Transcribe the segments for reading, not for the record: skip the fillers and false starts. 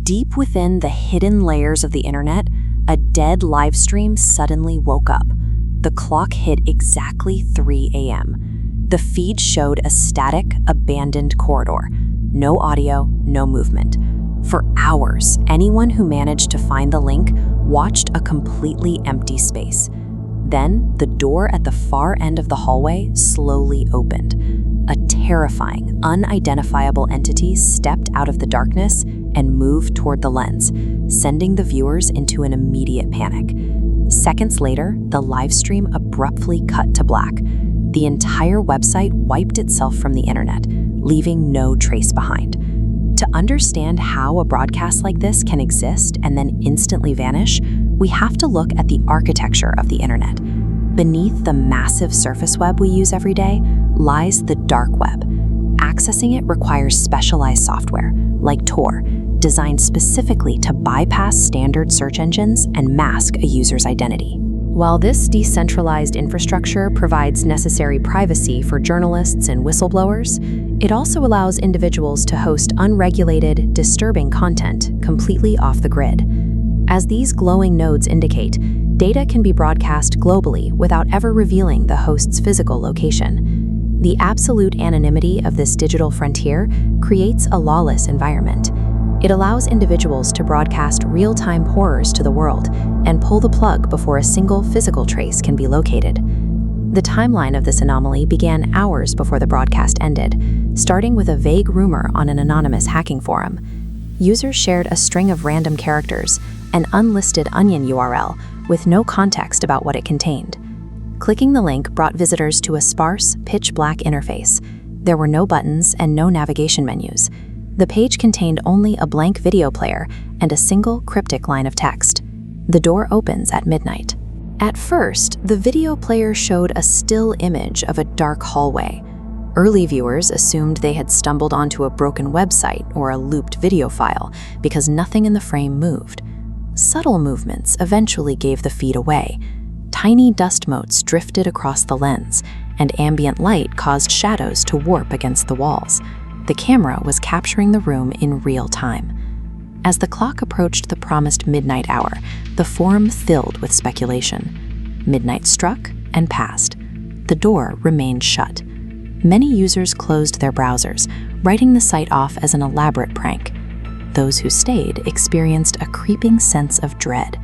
Deep within the hidden layers of the internet, a dead live stream suddenly woke up. The clock hit exactly 3 a.m. The feed showed a static, abandoned corridor. No audio, no movement. For hours, anyone who managed to find the link watched a completely empty space. Then, the door at the far end of the hallway slowly opened. A terrifying, unidentifiable entity stepped out of the darkness and moved toward the lens, sending the viewers into an immediate panic. Seconds later, the live stream abruptly cut to black. The entire website wiped itself from the internet, leaving no trace behind. To understand how a broadcast like this can exist and then instantly vanish, we have to look at the architecture of the internet. Beneath the massive surface web we use every day lies the dark web. Accessing it requires specialized software, like Tor, designed specifically to bypass standard search engines and mask a user's identity. While this decentralized infrastructure provides necessary privacy for journalists and whistleblowers, it also allows individuals to host unregulated, disturbing content completely off the grid. As these glowing nodes indicate, data can be broadcast globally without ever revealing the host's physical location. The absolute anonymity of this digital frontier creates a lawless environment. It allows individuals to broadcast real-time horrors to the world and pull the plug before a single physical trace can be located. The timeline of this anomaly began hours before the broadcast ended, starting with a vague rumor on an anonymous hacking forum. Users shared a string of random characters, an unlisted onion URL, with no context about what it contained. Clicking the link brought visitors to a sparse, pitch-black interface. There were no buttons and no navigation menus. The page contained only a blank video player and a single cryptic line of text. The door opens at midnight. At first, the video player showed a still image of a dark hallway. Early viewers assumed they had stumbled onto a broken website or a looped video file because nothing in the frame moved. Subtle movements eventually gave the feed away. Tiny dust motes drifted across the lens, and ambient light caused shadows to warp against the walls. The camera was capturing the room in real time. As the clock approached the promised midnight hour, the forum filled with speculation. Midnight struck and passed. The door remained shut. Many users closed their browsers, writing the site off as an elaborate prank. Those who stayed experienced a creeping sense of dread.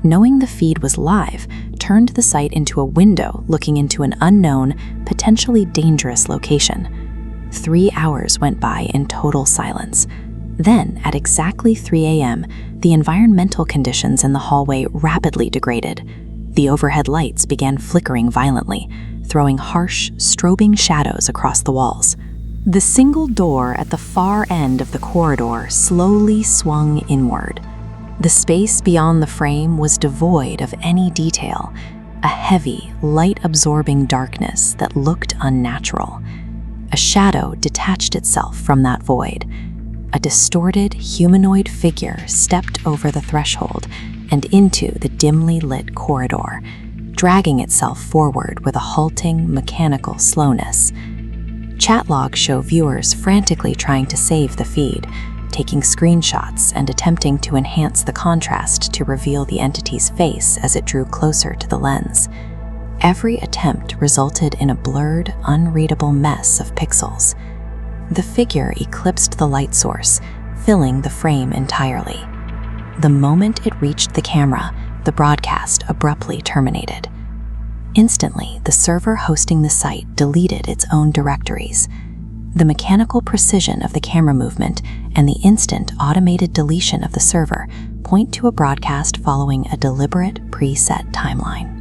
Knowing the feed was live turned the site into a window looking into an unknown, potentially dangerous location. 3 hours went by in total silence. Then, at exactly 3 a.m., the environmental conditions in the hallway rapidly degraded. The overhead lights began flickering violently, throwing harsh, strobing shadows across the walls. The single door at the far end of the corridor slowly swung inward. The space beyond the frame was devoid of any detail, a heavy, light-absorbing darkness that looked unnatural. A shadow detached itself from that void. A distorted, humanoid figure stepped over the threshold and into the dimly lit corridor, dragging itself forward with a halting, mechanical slowness. Chat logs show viewers frantically trying to save the feed, taking screenshots and attempting to enhance the contrast to reveal the entity's face as it drew closer to the lens. Every attempt resulted in a blurred, unreadable mess of pixels. The figure eclipsed the light source, filling the frame entirely. The moment it reached the camera, the broadcast abruptly terminated. Instantly, the server hosting the site deleted its own directories. The mechanical precision of the camera movement and the instant automated deletion of the server point to a broadcast following a deliberate, preset timeline.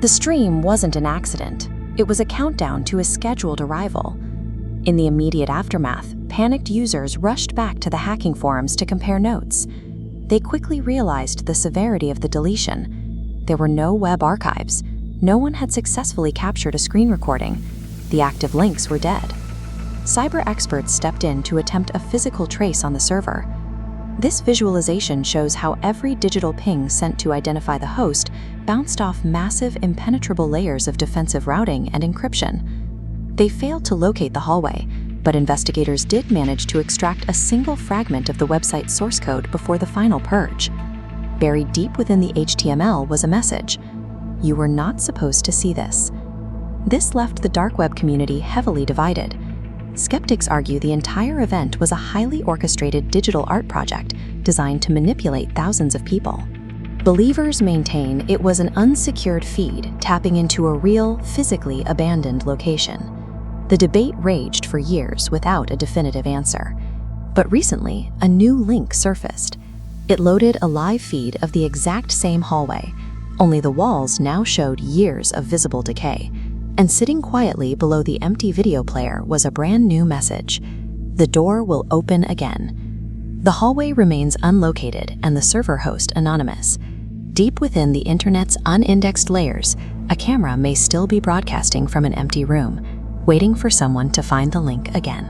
The stream wasn't an accident. It was a countdown to a scheduled arrival. In the immediate aftermath, panicked users rushed back to the hacking forums to compare notes. They quickly realized the severity of the deletion. There were no web archives. No one had successfully captured a screen recording. The active links were dead. Cyber experts stepped in to attempt a physical trace on the server. This visualization shows how every digital ping sent to identify the host bounced off massive, impenetrable layers of defensive routing and encryption. They failed to locate the hallway, but investigators did manage to extract a single fragment of the website's source code before the final purge. Buried deep within the HTML was a message: "You were not supposed to see this." This left the dark web community heavily divided. Skeptics argue the entire event was a highly orchestrated digital art project designed to manipulate thousands of people. Believers maintain it was an unsecured feed tapping into a real, physically abandoned location. The debate raged for years without a definitive answer. But recently, a new link surfaced. It loaded a live feed of the exact same hallway, only the walls now showed years of visible decay. And sitting quietly below the empty video player was a brand new message: "The door will open again." The hallway remains unlocated and the server host anonymous. Deep within the internet's unindexed layers, a camera may still be broadcasting from an empty room, waiting for someone to find the link again.